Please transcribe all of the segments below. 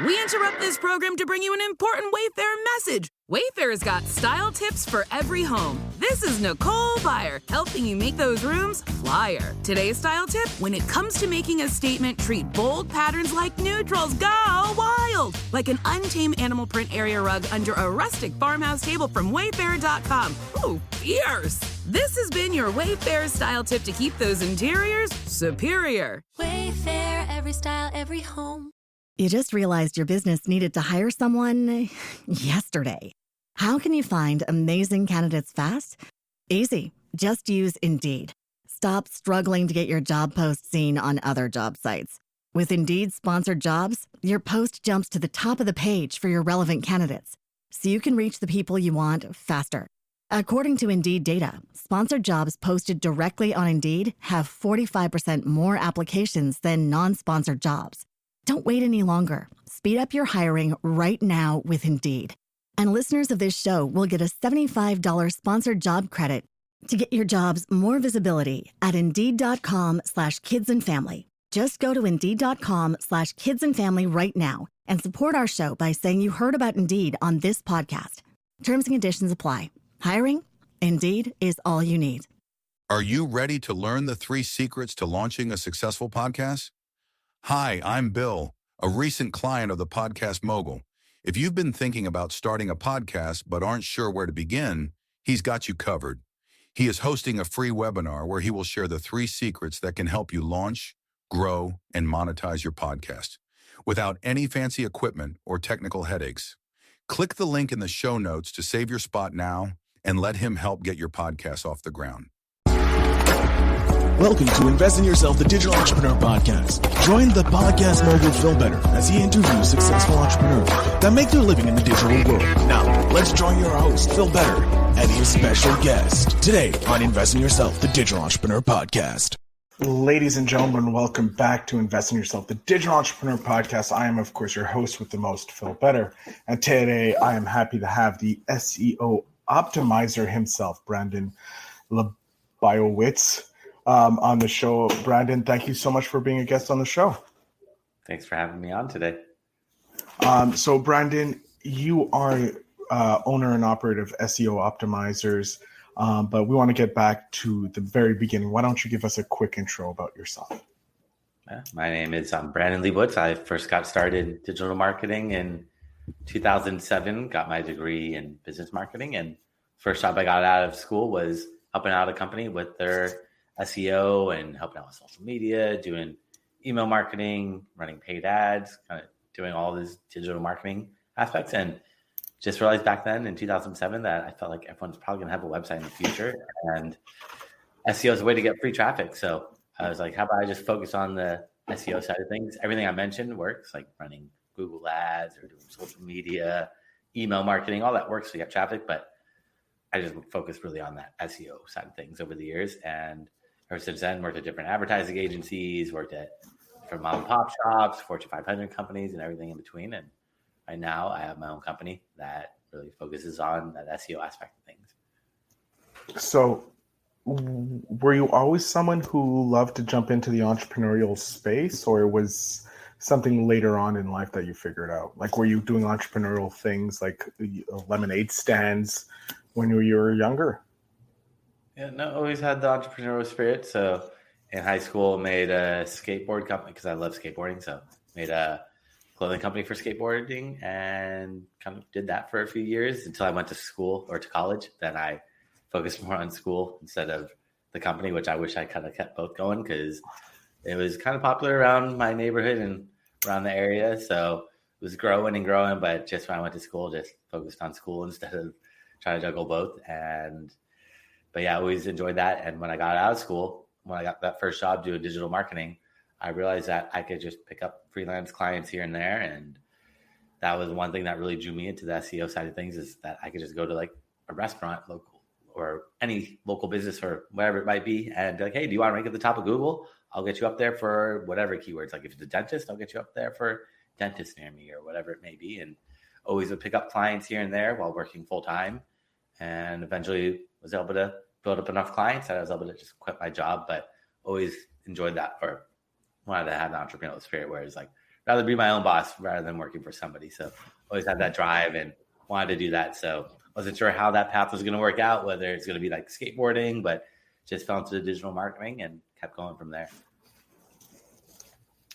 We interrupt this program to bring you an important Wayfair message. Wayfair's got style tips for every home. This is Nicole Byer, helping you make those rooms flyer. Today's style tip: when it comes to making a statement, treat bold patterns like neutrals. Go wild! Like an untamed animal print area rug under a rustic farmhouse table from Wayfair.com. Ooh, fierce! This has been your Wayfair style tip to keep those interiors superior. Wayfair, every style, every home. You just realized your business needed to hire someone yesterday. How can you find amazing candidates fast? Easy. Just use Indeed. Stop struggling to get your job post seen on other job sites. With Indeed sponsored jobs, your post jumps to the top of the page for your relevant candidates, so you can reach the people you want faster. According to Indeed data, sponsored jobs posted directly on Indeed have 45% more applications than non-sponsored jobs. Don't wait any longer. Speed up your hiring right now with Indeed. And listeners of this show will get a $75 sponsored job credit to get your jobs more visibility at Indeed.com/kidsandfamily. Just go to Indeed.com/kidsandfamily right now and support our show by saying you heard about Indeed on this podcast. Terms and conditions apply. Hiring? Indeed is all you need. Are you ready to learn the 3 secrets to launching a successful podcast? Hi, I'm Bill, a recent client of the Podcast Mogul. If you've been thinking about starting a podcast but aren't sure where to begin, he's got you covered. He is hosting a free webinar where he will share the 3 secrets that can help you launch, grow, and monetize your podcast without any fancy equipment or technical headaches. Click the link in the show notes to save your spot now and let him help get your podcast off the ground. Welcome to Invest in Yourself, the Digital Entrepreneur Podcast. Join the Podcast Mogul Phil Better as he interviews successful entrepreneurs that make their living in the digital world. Now, let's join your host, Phil Better, and his special guest today on Invest in Yourself, the Digital Entrepreneur Podcast. Ladies and gentlemen, welcome back to Invest in Yourself, the Digital Entrepreneur Podcast. I am, of course, your host with the most, Phil Better. And today I am happy to have the SEO Optimizer himself, Brandon Leibowitz, on the show. Brandon, thank you so much for being a guest on the show. Thanks for having me on today. So Brandon, you are owner and operator of SEO Optimizers, but we want to get back to the very beginning. Why don't you give us a quick intro about yourself? My name is Brandon Leibowitz. I first got started in digital marketing in 2007, got my degree in business marketing, and first job I got out of school was helping out a company with their SEO and helping out with social media, doing email marketing, running paid ads, kind of doing all these digital marketing aspects. And just realized back then in 2007 that I felt like everyone's probably going to have a website in the future, and SEO is a way to get free traffic. So I was like, how about I just focus on the SEO side of things? Everything I mentioned works, like running Google ads or doing social media, email marketing, all that works to get traffic. But I just focused really on that SEO side of things over the years. And ever since then, worked at different advertising agencies, worked at different mom and pop shops, Fortune 500 companies, and everything in between. And right now I have my own company that really focuses on that SEO aspect of things. So were you always someone who loved to jump into the entrepreneurial space, or was something later on in life that you figured out? Like, were you doing entrepreneurial things like lemonade stands when you were younger? Yeah, no, always had the entrepreneurial spirit. So in high school, made a skateboard company because I love skateboarding. So made a clothing company for skateboarding and kind of did that for a few years until I went to school or to college. Then I focused more on school instead of the company, which I wish I kind of kept both going because it was kind of popular around my neighborhood and around the area. So it was growing and growing, but just when I went to school, just focused on school instead of trying to juggle both. But yeah, I always enjoyed that. And when I got out of school, when I got that first job doing digital marketing, I realized that I could just pick up freelance clients here and there. And that was one thing that really drew me into the SEO side of things, is that I could just go to like a restaurant local or any local business or whatever it might be and be like, hey, do you want to rank at the top of Google? I'll get you up there for whatever keywords. Like if it's a dentist, I'll get you up there for dentist near me or whatever it may be. And always would pick up clients here and there while working full time. And eventually was able to build up enough clients that I was able to just quit my job, but always enjoyed that, or wanted to have the entrepreneurial spirit where it's like rather be my own boss rather than working for somebody. So always had that drive and wanted to do that. So wasn't sure how that path was going to work out, whether it's going to be like skateboarding, but just fell into the digital marketing and kept going from there.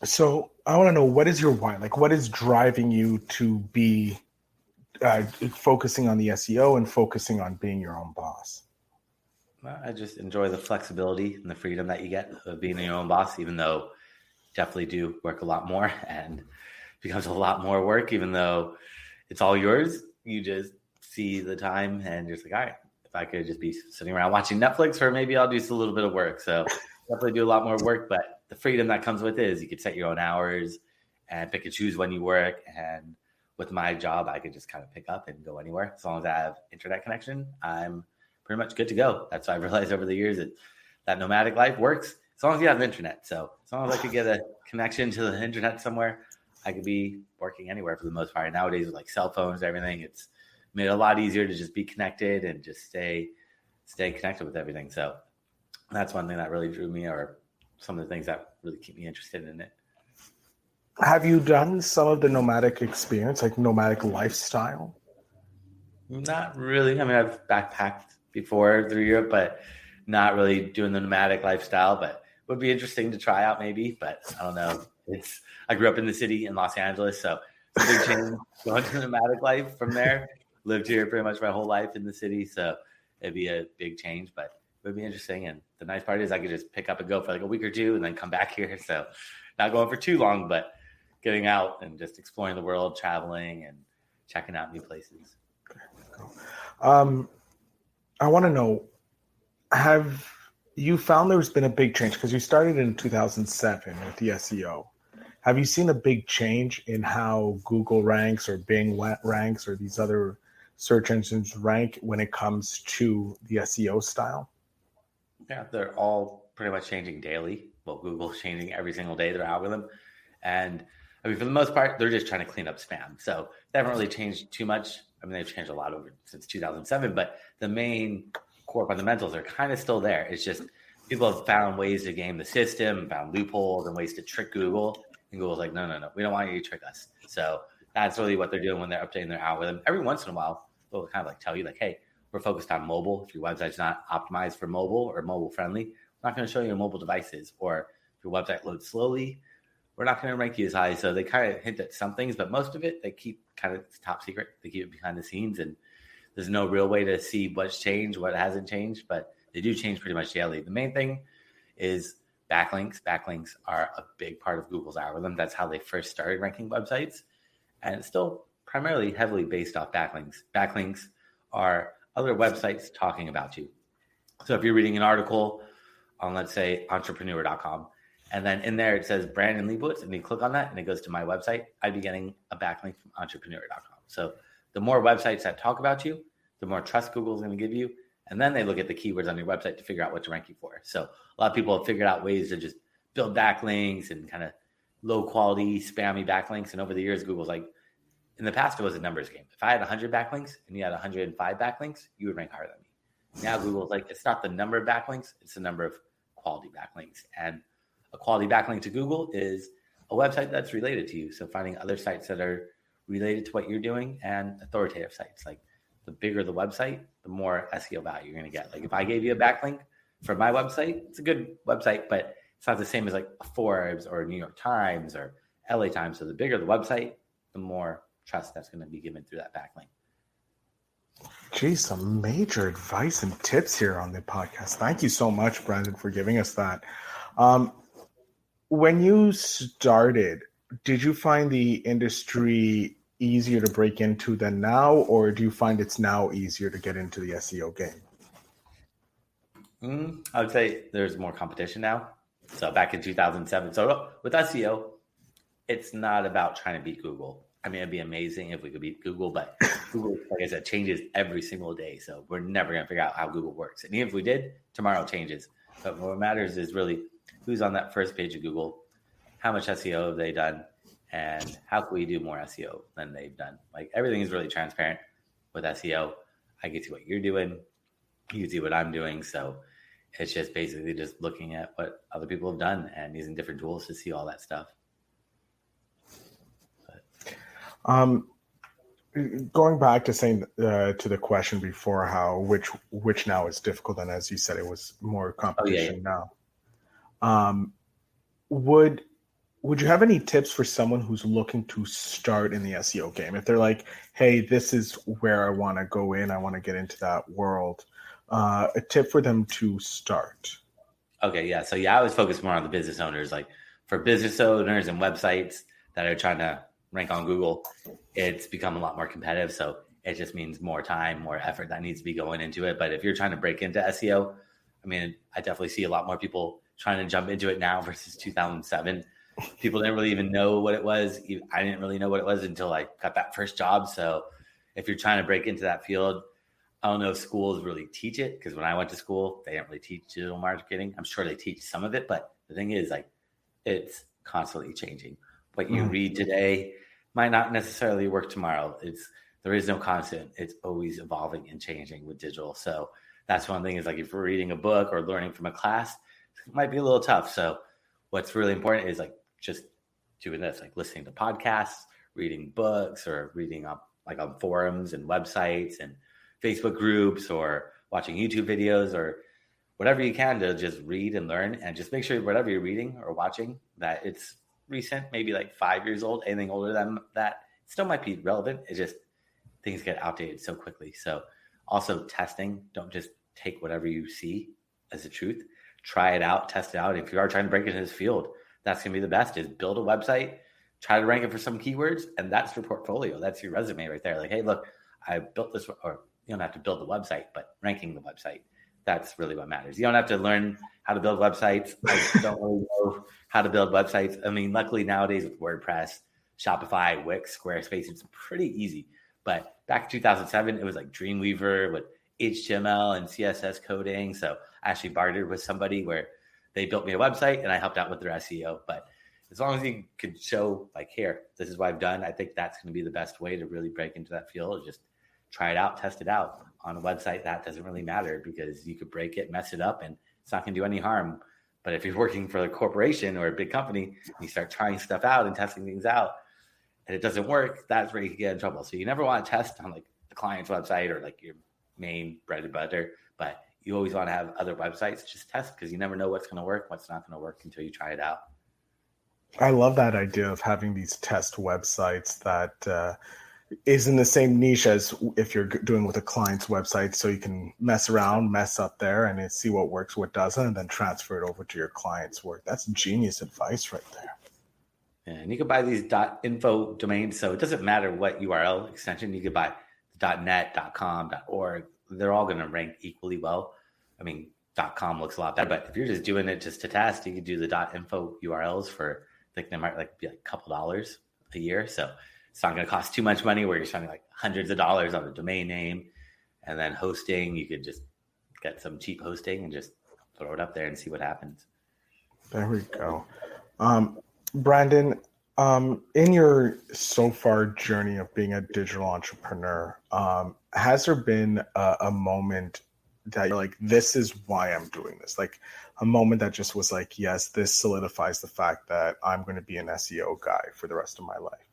So I want to know, what is your why? Like, what is driving you to be focusing on the SEO and focusing on being your own boss? Well, I just enjoy the flexibility and the freedom that you get of being your own boss, even though definitely do work a lot more and it becomes a lot more work, even though it's all yours. You just see the time and you're just like, all right, if I could just be sitting around watching Netflix, or maybe I'll do just a little bit of work. So definitely do a lot more work, but the freedom that comes with it is you could set your own hours and pick and choose when you work. And with my job, I could just kind of pick up and go anywhere. As long as I have internet connection, I'm pretty much good to go. That's what I've realized over the years, that nomadic life works as long as you have internet. So as long as I could get a connection to the internet somewhere, I could be working anywhere for the most part. Nowadays with like cell phones and everything, it's made it a lot easier to just be connected and just stay connected with everything. So that's one thing that really drew me, or some of the things that really keep me interested in it. Have you done some of the nomadic experience, like nomadic lifestyle? Not really. I mean, I've backpacked before through Europe, but not really doing the nomadic lifestyle, but would be interesting to try out maybe, but I don't know. I grew up in the city in Los Angeles, so it's a big change going to the nomadic life from there. Lived here pretty much my whole life in the city, so it'd be a big change, but it would be interesting. And the nice part is I could just pick up and go for like a week or two and then come back here. So not going for too long, but getting out and just exploring the world, traveling and checking out new places. I want to know, have you found there's been a big change? Because you started in 2007 with the SEO. Have you seen a big change in how Google ranks or Bing ranks or these other search engines rank when it comes to the SEO style? Yeah, they're all pretty much changing daily. Well, Google's changing every single day, their algorithm. And I mean, for the most part, they're just trying to clean up spam. So they haven't really changed too much. I mean, they've changed a lot over since 2007, but the main core fundamentals are kind of still there. It's just people have found ways to game the system, found loopholes and ways to trick Google. And Google's like, no, we don't want you to trick us. So that's really what they're doing when they're updating their algorithm. Every once in a while, they'll kind of like tell you like, hey, we're focused on mobile. If your website's not optimized for mobile or mobile friendly, we're not going to show you your mobile devices. Or if your website loads slowly, we're not going to rank you as high. So they kind of hint at some things, but most of it, they keep kind of top secret. They keep it behind the scenes, and there's no real way to see what's changed, what hasn't changed, but they do change pretty much daily. The main thing is backlinks. Backlinks are a big part of Google's algorithm. That's how they first started ranking websites. And it's still primarily heavily based off backlinks. Backlinks are other websites talking about you. So if you're reading an article on, let's say, entrepreneur.com, and then in there it says Brandon Leibowitz, and you click on that and it goes to my website, I'd be getting a backlink from entrepreneur.com. So the more websites that talk about you, the more trust Google's going to give you. And then they look at the keywords on your website to figure out what to rank you for. So a lot of people have figured out ways to just build backlinks and kind of low quality, spammy backlinks. And over the years, Google's like, in the past, it was a numbers game. If I had 100 backlinks and you had 105 backlinks, you would rank higher than me. Now Google's like, it's not the number of backlinks, it's the number of quality backlinks. And a quality backlink to Google is a website that's related to you. So finding other sites that are related to what you're doing and authoritative sites. Like the bigger the website, the more SEO value you're going to get. Like if I gave you a backlink for my website, it's a good website, but it's not the same as like Forbes or New York Times or LA Times. So the bigger the website, the more trust that's going to be given through that backlink. Geez, some major advice and tips here on the podcast. Thank you so much, Brandon, for giving us that. When you started, did you find the industry easier to break into than now, or do you find it's now easier to get into the SEO game? I would say there's more competition now. So back in 2007, so with SEO, it's not about trying to beat Google. I mean, it'd be amazing if we could beat Google, but Google, like I said, changes every single day. So we're never going to figure out how Google works. And even if we did, tomorrow changes. But what matters is really who's on that first page of Google, how much SEO have they done, and how can we do more SEO than they've done? Like everything is really transparent with SEO. I get to what you're doing, you see what I'm doing. So it's just basically just looking at what other people have done and using different tools to see all that stuff. Um, Going back to saying to the question before, how which now is difficult, and as you said, it was more competition now. Would you have any tips for someone who's looking to start in the SEO game? If they're like, hey, this is where I want to go in, I want to get into that world, a tip for them to start. Okay, yeah. So I was focused more on the business owners. Like for business owners and websites that are trying to rank on Google, it's become a lot more competitive. So it just means more time, more effort that needs to be going into it. But if you're trying to break into SEO, I mean, I definitely see a lot more people trying to jump into it now versus 2007. People didn't really even know what it was. I didn't really know what it was until I got that first job. So if you're trying to break into that field, I don't know if schools really teach it, because when I went to school, they didn't really teach digital marketing. I'm sure they teach some of it, but the thing is, like, it's constantly changing. What you read today might not necessarily work tomorrow. There is no constant. It's always evolving and changing with digital. So that's one thing, is like if you're reading a book or learning from a class, it might be a little tough. So what's really important is like just doing this, like listening to podcasts, reading books, or reading up like on forums and websites and Facebook groups, or watching YouTube videos, or whatever you can to just read and learn, and just make sure whatever you're reading or watching that it's recent, maybe like 5 years old. Anything older than that still might be relevant. It's just things get outdated so quickly. So also testing, don't just take whatever you see as the truth. Try it out, test it out. If you are trying to break into this field, that's going to be the best, is build a website, try to rank it for some keywords, and that's your portfolio. That's your resume right there. Like, hey, look, I built this, or you don't have to build the website, but ranking the website, that's really what matters. You don't have to learn how to build websites. I don't really know how to build websites. I mean, luckily nowadays with WordPress, Shopify, Wix, Squarespace, it's pretty easy. But back in 2007, it was like Dreamweaver with HTML and CSS coding. So I actually bartered with somebody where they built me a website and I helped out with their SEO. But as long as you could show like, here, this is what I've done, I think that's going to be the best way to really break into that field. Just try it out, test it out. On a website, that doesn't really matter, because you could break it, mess it up, and it's not going to do any harm. But if you're working for a corporation or a big company, you start trying stuff out and testing things out, and it doesn't work, that's where you can get in trouble. So you never want to test on like the client's website or like your main bread and butter, but you always want to have other websites just test, because you never know what's going to work, what's not going to work until you try it out. I love that idea of having these test websites that is in the same niche as if you're doing with a client's website, so you can mess around, mess up there, and see what works, what doesn't, and then transfer it over to your client's work. That's genius advice right there. And you can buy these .info domains, so it doesn't matter what URL extension. You could buy .net, .com, .org. They're all going to rank equally well. I mean, .com looks a lot better, but if you're just doing it just to test, you could do the .info URLs for, I think they might be like a couple dollars a year. So it's not going to cost too much money where you're spending like hundreds of dollars on a domain name. And then hosting, you could just get some cheap hosting and just throw it up there and see what happens. There we go. Brandon, in your so far journey of being a digital entrepreneur, has there been a moment that you're like, this is why I'm doing this? Like a moment that just was like, yes, this solidifies the fact that I'm going to be an SEO guy for the rest of my life?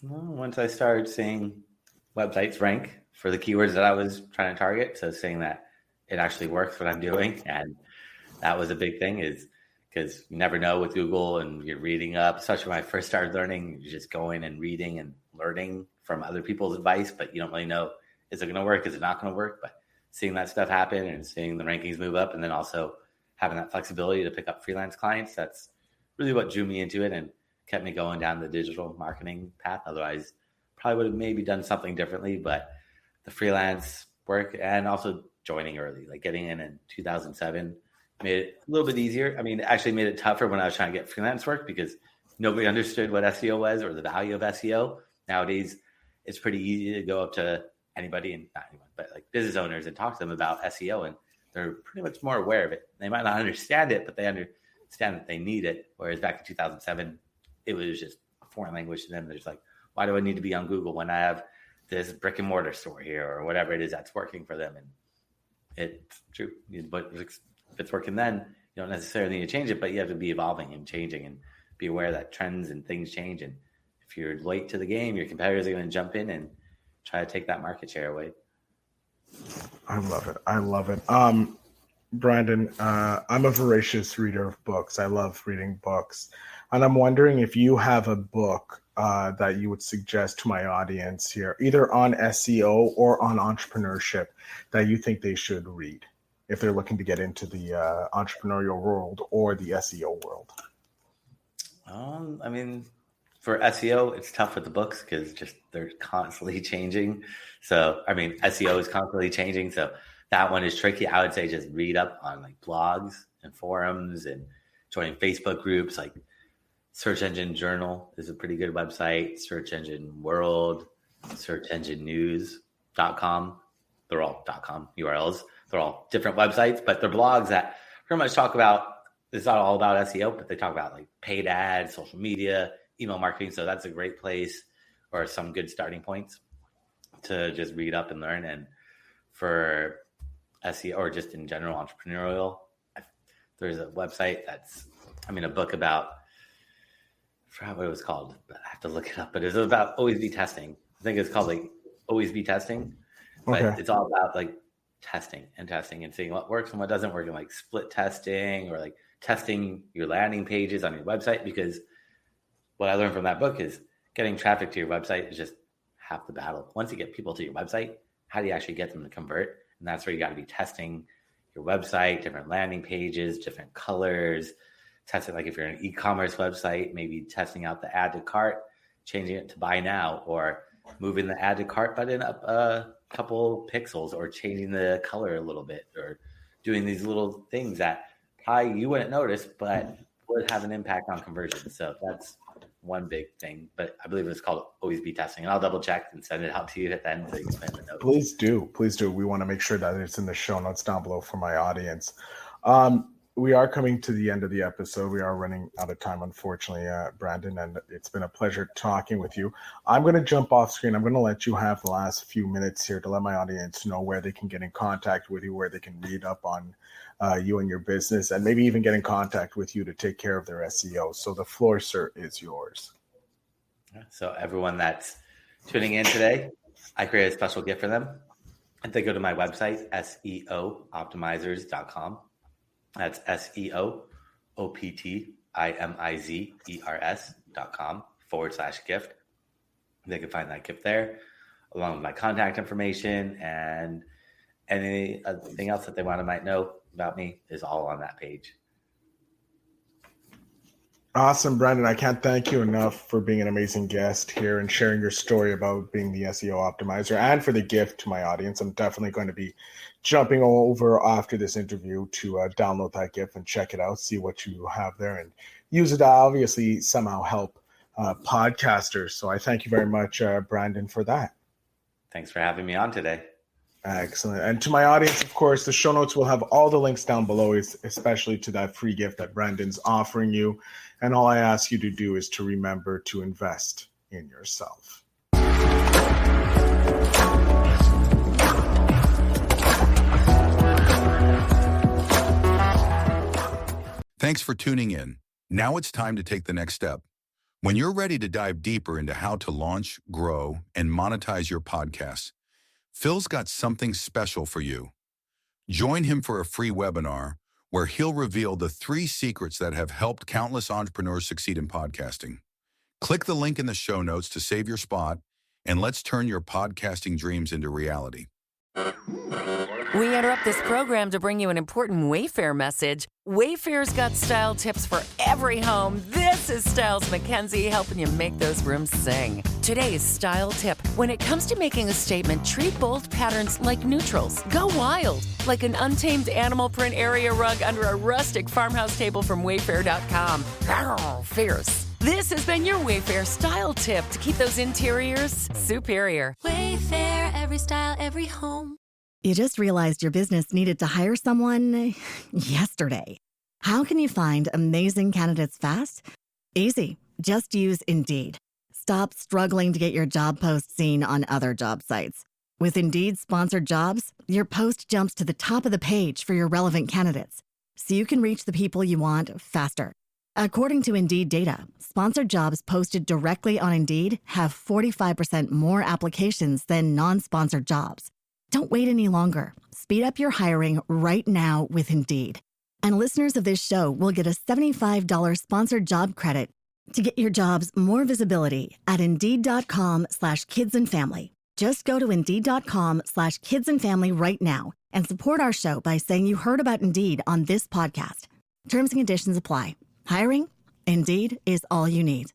Well, once I started seeing websites rank for the keywords that I was trying to target, so seeing that it actually works what I'm doing, and that was a big thing, is because you never know with Google, and you're reading up, especially when I first started learning, you're just going and reading and learning from other people's advice, but you don't really know, is it going to work? Is it not going to work? But seeing that stuff happen and seeing the rankings move up, and then also having that flexibility to pick up freelance clients, that's really what drew me into it and kept me going down the digital marketing path. Otherwise, probably would have maybe done something differently, but the freelance work and also joining early, like getting in 2007, made it a little bit easier. I mean, it actually made it tougher when I was trying to get freelance work, because nobody understood what SEO was or the value of SEO. Nowadays, it's pretty easy to go up to anybody, and not anyone, but like business owners, and talk to them about SEO, and they're pretty much more aware of it. They might not understand it, but they understand that they need it. Whereas back in 2007, it was just a foreign language to them. They're just like, why do I need to be on Google when I have this brick and mortar store here, or whatever it is that's working for them? And it's true. But if it's working then, you don't necessarily need to change it, but you have to be evolving and changing and be aware that trends and things change. And if you're late to the game, your competitors are going to jump in and try to take that market share away. I love it. I love it. Brandon, I'm a voracious reader of books. I love reading books. And I'm wondering if you have a book that you would suggest to my audience here, either on SEO or on entrepreneurship, that you think they should read if they're looking to get into the entrepreneurial world or the SEO world. I mean, for SEO, it's tough with the books because just they're constantly changing. So, I mean, SEO is constantly changing. So that one is tricky. I would say just read up on like blogs and forums and joining Facebook groups. Like Search Engine Journal is a pretty good website. Search Engine World, Search Engine News.com. They're all .com URLs. They're all different websites, but they're blogs that pretty much talk about, it's not all about SEO, but they talk about like paid ads, social media, email marketing. So that's a great place or some good starting points to just read up and learn. And for SEO or just in general entrepreneurial, there's a website that's, a book about, I forgot what it was called, but I have to look it up. But it's about always be testing. I think it's called like Always Be Testing. But It's all about like testing and seeing what works and what doesn't work, and like split testing or like testing your landing pages on your website. Because what I learned from that book is getting traffic to your website is just half the battle. Once you get people to your website, how do you actually get them to convert? And that's where you got to be testing your website, different landing pages, different colors, test it. Like if you're an e-commerce website, maybe testing out the add to cart, changing it to buy now, or moving the add to cart button up a couple pixels, or changing the color a little bit, or doing these little things that probably you wouldn't notice, but would have an impact on conversion. So that's one big thing, but I believe it's called Always Be Testing, and I'll double check and send it out to you at the end so you can explain the notes. Please do. We want to make sure that it's in the show notes down below for my audience. We are coming to the end of the episode. We are running out of time, unfortunately, Brandon, and it's been a pleasure talking with you. I'm going to jump off screen. I'm going to let you have the last few minutes here to let my audience know where they can get in contact with you, where they can read up on you and your business, and maybe even get in contact with you to take care of their SEO. So the floor, sir, is yours. So everyone that's tuning in today, I created a special gift for them. And they go to my website, SEO Optimizers.com. That's SEO Optimizers.com/gift. They can find that gift there, along with my contact information, and anything else that they might know about me is all on that page. Awesome, Brandon. I can't thank you enough for being an amazing guest here and sharing your story about being the SEO optimizer, and for the gift to my audience. I'm definitely going to be jumping over after this interview to download that gift and check it out, see what you have there, and use it to obviously somehow help podcasters. So I thank you very much, Brandon, for that. Thanks for having me on today. Excellent. And to my audience, of course, the show notes will have all the links down below, especially to that free gift that Brandon's offering you. And all I ask you to do is to remember to invest in yourself. Thanks for tuning in. Now it's time to take the next step. When you're ready to dive deeper into how to launch, grow, and monetize your podcast, Phil's got something special for you. Join him for a free webinar where he'll reveal the 3 secrets that have helped countless entrepreneurs succeed in podcasting. Click the link in the show notes to save your spot, and let's turn your podcasting dreams into reality. We interrupt this program to bring you an important Wayfair message. Wayfair's got style tips for every home. This is Styles McKenzie helping you make those rooms sing. Today's style tip: when it comes to making a statement, treat bold patterns like neutrals. Go wild, like an untamed animal print area rug under a rustic farmhouse table from Wayfair.com. Arr, fierce. This has been your Wayfair style tip to keep those interiors superior. Wayfair, every style, every home. You just realized your business needed to hire someone yesterday. How can you find amazing candidates fast? Easy. Just use Indeed. Stop struggling to get your job post seen on other job sites. With Indeed sponsored jobs, your post jumps to the top of the page for your relevant candidates, so you can reach the people you want faster. According to Indeed data, sponsored jobs posted directly on Indeed have 45% more applications than non-sponsored jobs. Don't wait any longer. Speed up your hiring right now with Indeed. And listeners of this show will get a $75 sponsored job credit to get your jobs more visibility at Indeed.com/kidsandfamily. Just go to Indeed.com/kidsandfamily right now and support our show by saying you heard about Indeed on this podcast. Terms and conditions apply. Hiring? Indeed is all you need.